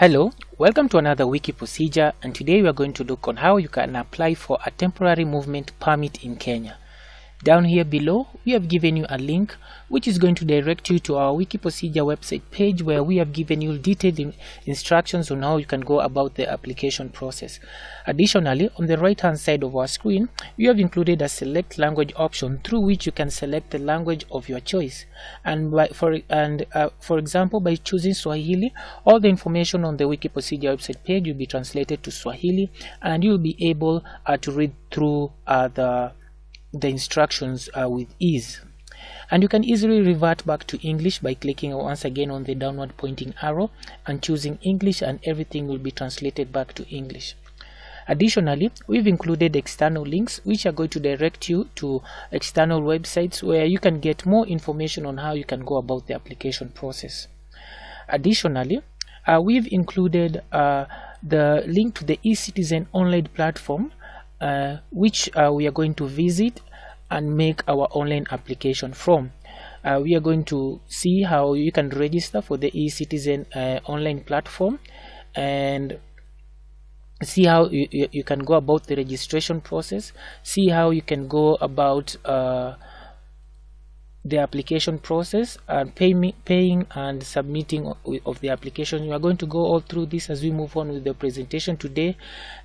Hello, welcome to another wiki procedure, and today we are going to look on how you can apply for a temporary movement permit in Kenya. Down here below, we have given you a link which is going to direct you to our wiki procedure website page, where we have given you detailed instructions on how you can go about the application process. Additionally, on the right hand side of our screen, we have included a select language option through which you can select the language of your choice. And for example, by choosing Swahili, all the information on the wiki procedure website page will be translated to Swahili, and you'll be able to read through the instructions with ease. And you can easily revert back to English by clicking once again on the downward pointing arrow and choosing English, and everything will be translated back to English. Additionally, we've included external links which are going to direct you to external websites where you can get more information on how you can go about the application process. Additionally, we've included the link to the eCitizen online platform, which we are going to visit and make our online application from. We are going to see how you can register for the eCitizen online platform, and see how you can go about the registration process, see how you can go about the application process, and paying and submitting of the application. We are going to go all through this as we move on with the presentation today.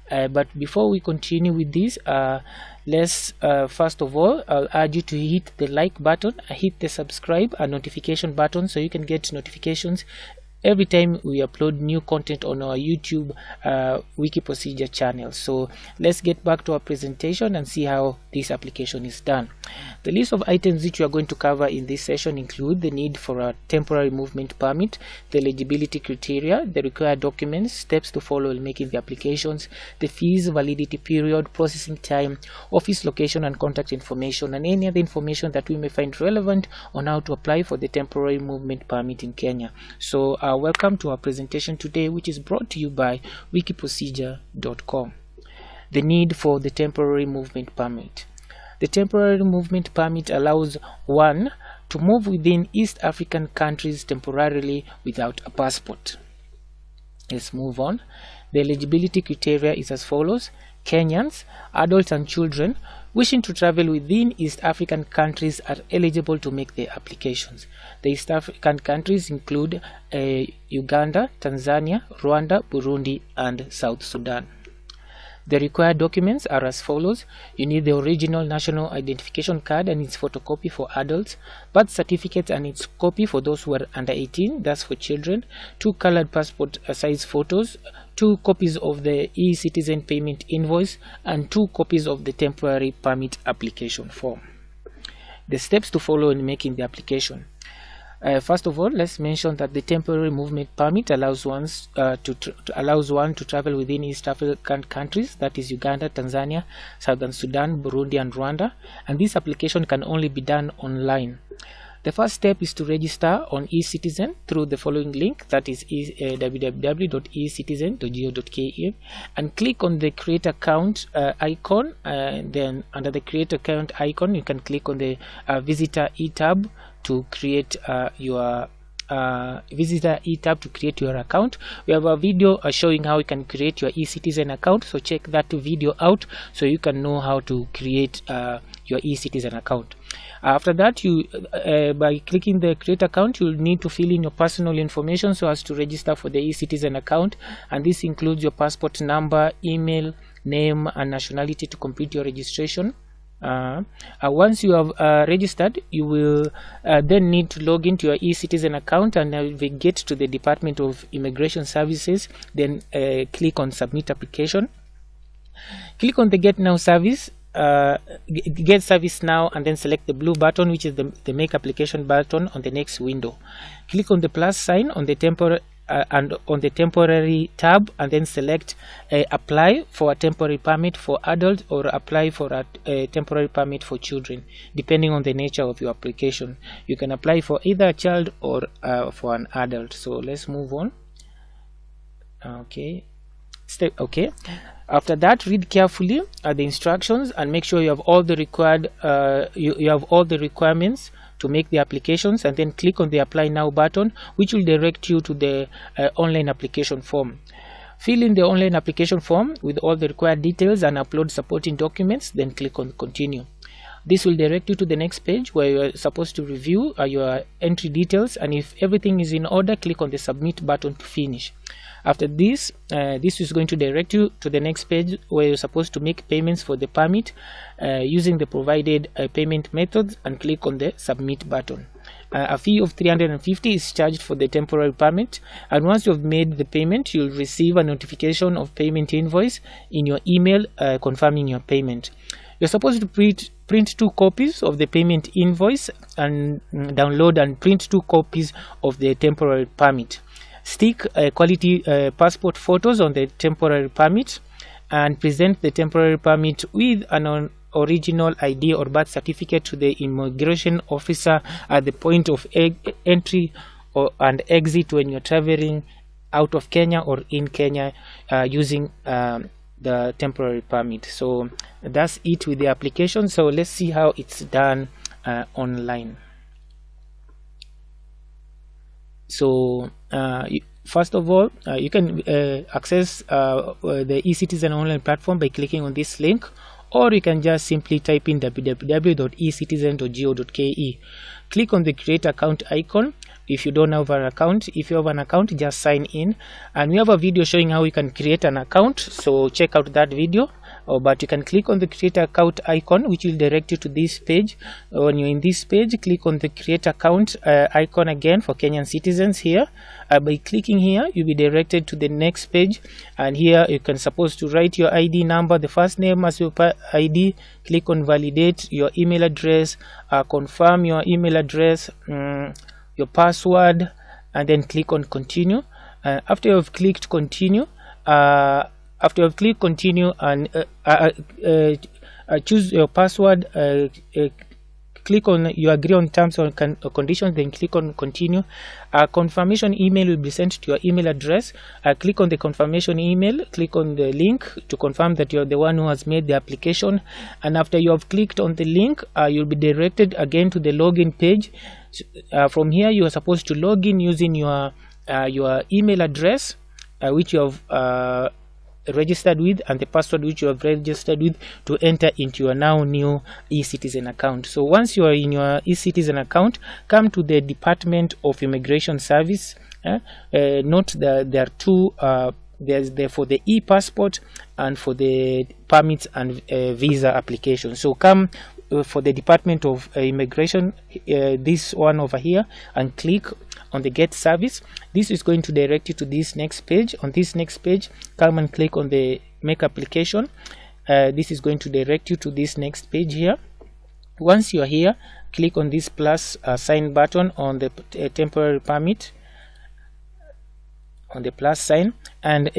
But before we continue with this, let's first of all, I'll urge you to hit the like button, hit the subscribe and notification button, so you can get notifications every time we upload new content on our YouTube wiki procedure channel. So let's get back to our presentation and see how this application is done. The list of items which we are going to cover in this session include the need for a temporary movement permit, the eligibility criteria, the required documents, steps to follow in making the applications, the fees, validity period, processing time, office location and contact information, and any other information that we may find relevant on how to apply for the temporary movement permit in Kenya. So welcome to our presentation today, which is brought to you by wikiprocedure.com. The need for the temporary movement permit. The temporary movement permit allows one to move within East African countries temporarily without a passport. Let's move on. The eligibility criteria is as follows. Kenyans, adults and children wishing to travel within East African countries are eligible to make their applications. The East African countries include Uganda, Tanzania, Rwanda, Burundi, and South Sudan. The required documents are as follows. You need the original national identification card and its photocopy for adults, birth certificate and its copy for those who are under 18, that's for children, 2 colored passport size photos, 2 copies of the eCitizen payment invoice, and 2 copies of the temporary permit application form. The steps to follow in making the application. First of all, let's mention that the temporary movement permit allows one to travel within East African countries, that is Uganda, Tanzania, Southern Sudan, Burundi, and Rwanda, and this application can only be done online. The first step is to register on eCitizen through the following link, that is www.ecitizen.go.ke, and click on the create account icon, and then under the create account icon you can click on the visitor e-tab to create your account. We have a video showing how you can create your eCitizen account, so check that video out so you can know how to create your eCitizen account. After that, you by clicking the create account, you'll need to fill in your personal information so as to register for the eCitizen account, and this includes your passport number, email, name, and nationality to complete your registration. Once you have registered, you will then need to log into your eCitizen account and navigate to the Department of Immigration Services. Then click on Submit Application. Click on the Get Now service. Get service now, and then select the blue button, which is the Make Application button on the next window. Click on the plus sign on the temporary tab, and then select apply for a temporary permit for adults or apply for a temporary permit for children, depending on the nature of your application. You can apply for either a child or for an adult. So let's move on. Okay. After that, read carefully the instructions and make sure you have all the required you have all the requirements to make the applications, and then click on the apply now button, which will direct you to the online application form. Fill in the online application form with all the required details and upload supporting documents, then click on continue. This will direct you to the next page where you are supposed to review your entry details, and if everything is in order, click on the submit button to finish. After this, this is going to direct you to the next page where you're supposed to make payments for the permit using the provided payment methods, and click on the submit button. A fee of 350 is charged for the temporary permit, and once you've made the payment, you'll receive a notification of payment invoice in your email confirming your payment. You're supposed to print 2 copies of the payment invoice and download and print 2 copies of the temporary permit. Stick quality passport photos on the temporary permit, and present the temporary permit with an original ID or birth certificate to the immigration officer at the point of entry and exit when you're traveling out of Kenya or in Kenya using the temporary permit. So that's it with the application. So let's see how it's done online. So first of all, you can access the eCitizen online platform by clicking on this link, or you can just simply type in www.ecitizen.go.ke. Click on the create account icon if you don't have an account. If you have an account, just sign in, and we have a video showing how you can create an account, so check out that video. But you can click on the create account icon, which will direct you to this page. When you're in this page, click on the create account icon again for Kenyan citizens here. By clicking here, you'll be directed to the next page, and here you can supposed to write your ID number, the first name as your ID. Click on validate your email address, confirm your email address, your password, and then click on continue. After you've clicked continue, and choose your password, click on you agree on terms or conditions, then click on continue. A confirmation email will be sent to your email address. Click on the confirmation email, click on the link to confirm that you're the one who has made the application, and after you have clicked on the link, you'll be directed again to the login page. From here, you are supposed to log in using your email address which you have registered with, and the password which you have registered with, to enter into your now new eCitizen account. So once you are in your eCitizen account, come to the Department of Immigration Service. Note that there are two, there's there for the e-passport and for the permits and visa application. So come for the Department of Immigration, this one over here, and click on the get service. This is going to direct you to this next page. On this next page, come and click on the make application. This is going to direct you to this next page here. Once you are here, click on this plus sign button on the temporary permit, on the plus sign, and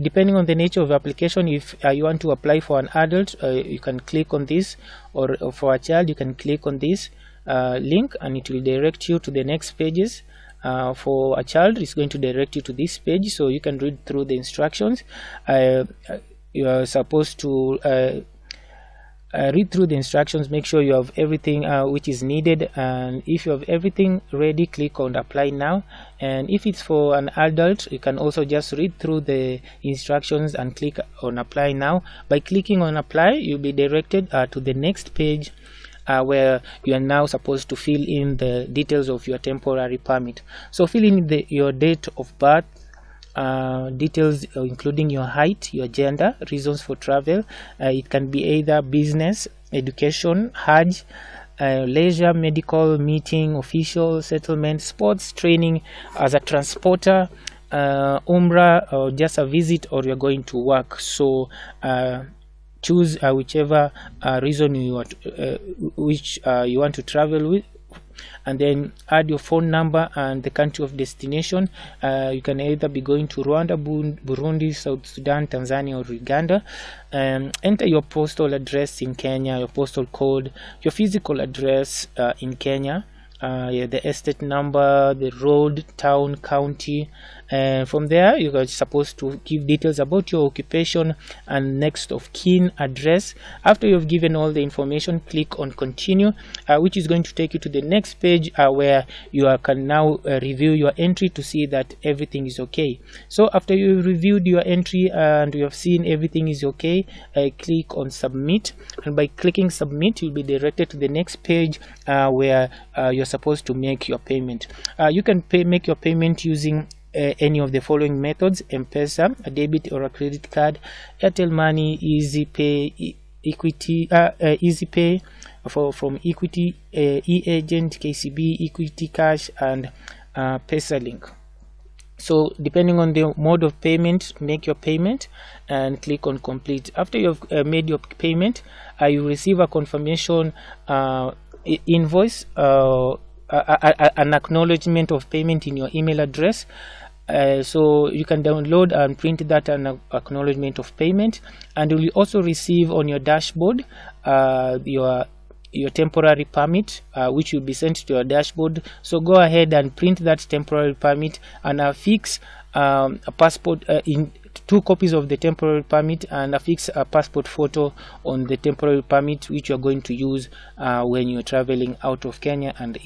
depending on the nature of the application, if you want to apply for an adult, you can click on this, or for a child, you can click on this link, and it will direct you to the next pages. For a child, it's going to direct you to this page, so you can read through the instructions. You are supposed to read through the instructions, make sure you have everything which is needed, and if you have everything ready, click on apply now. And if it's for an adult, you can also just read through the instructions and click on apply now. By clicking on apply, you'll be directed to the next page, where you are now supposed to fill in the details of your temporary permit. So fill in your date of birth, details including your height, your gender, reasons for travel. It can be either business, education, Hajj, leisure, medical, meeting, official, settlement, sports, training, as a transporter, Umrah, or just a visit, or you're going to work. So choose whichever reason you want, you want to travel with, and then add your phone number and the country of destination. You can either be going to Rwanda, Burundi, South Sudan, Tanzania, or Uganda. Enter your postal address in Kenya, your postal code, your physical address in Kenya, the estate number, the road, town, county, and from there you are supposed to give details about your occupation and next of kin address. After you've given all the information, click on continue, which is going to take you to the next page where you can now review your entry to see that everything is okay. So after you reviewed your entry and you have seen everything is okay, click on submit, and by clicking submit you'll be directed to the next page where you're supposed to make your payment. You can make your payment using any of the following methods: M-Pesa, a debit or a credit card, Airtel Money, Easy Pay, Equity, Easy Pay from Equity, e-agent, KCB, Equity Cash, and PesaLink. So depending on the mode of payment, make your payment and click on complete. After you've made your payment, you receive a confirmation invoice, an acknowledgement of payment in your email address. So you can download and print that an acknowledgement of payment, and you will also receive on your dashboard your temporary permit, which will be sent to your dashboard. So go ahead and print that temporary permit and affix a passport in 2 copies of the temporary permit, and affix a passport photo on the temporary permit, which you are going to use when you're traveling out of Kenya and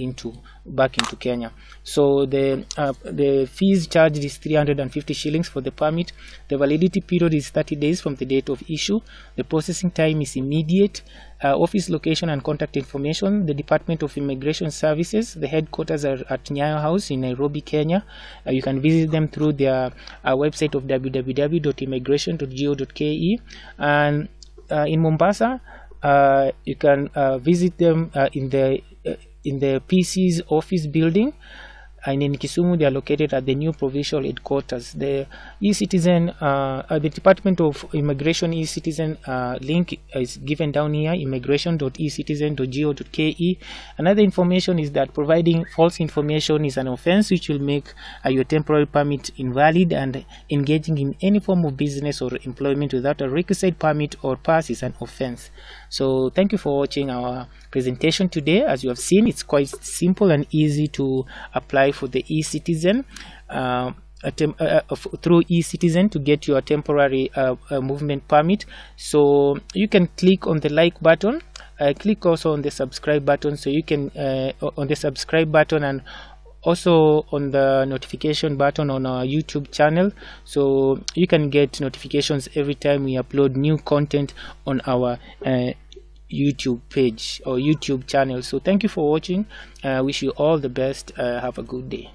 back into Kenya. So the fees charged is 350 shillings for the permit. The validity period is 30 days from the date of issue. The processing time is immediate. Office location and contact information: the Department of Immigration Services. The headquarters are at Nyayo House in Nairobi, Kenya. You can visit them through their website of www.immigration.go.ke, and in Mombasa you can visit them in the PC's office building, and in Kisumu they are located at the new provincial headquarters. The eCitizen, the Department of Immigration eCitizen link is given down here: immigration.ecitizen.go.ke. Another information is that providing false information is an offense which will make your temporary permit invalid, and engaging in any form of business or employment without a requisite permit or pass is an offense. So thank you for watching our presentation today. As you have seen, it's quite simple and easy to apply for the eCitizen through eCitizen to get your temporary movement permit. So you can click on the like button, click also on the subscribe button, so you can on the subscribe button, and also on the notification button on our YouTube channel, so you can get notifications every time we upload new content on our YouTube page or YouTube channel. So thank you for watching. I wish you all the best. Have a good day.